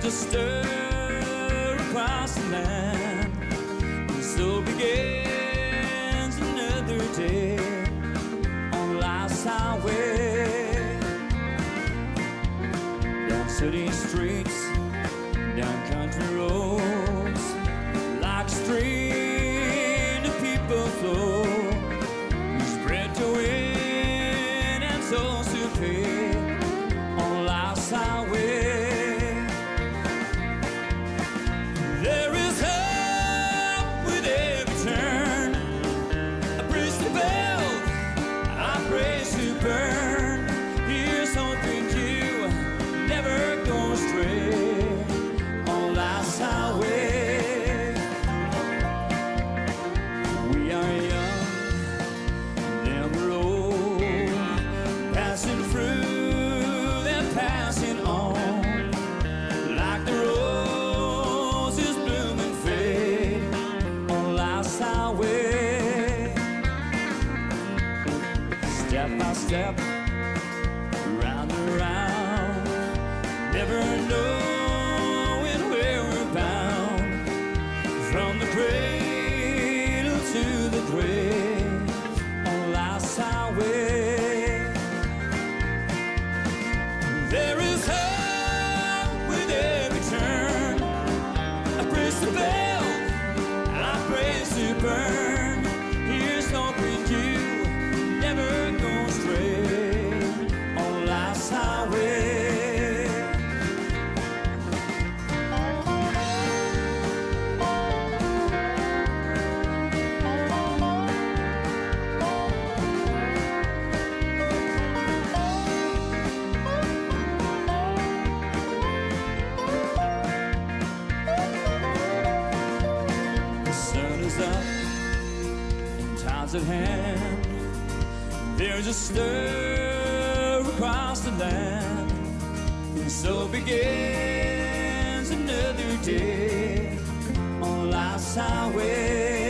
There's a stir across the land, and so begins another day on life's highway. Down city streets, down country roads, like a stream of people flow. We spread to win and souls to pay on life's highway. There is hope with every turn. I praise the bell, I praise to burn. Here's hoping you never go astray on life's highway. We are young, never old, passing through and passing on, like the roses bloom and fade on life's highway. Step by step, round and round, never knowing where we're bound, from the cradle to the grave on life's highway. There is hope with every turn. I praise the bell, I praise to burn. Here's hoping you never go astray on life's highway. The sun is up and time's at hand. There's a stir across the land, and so begins another day on life's highway.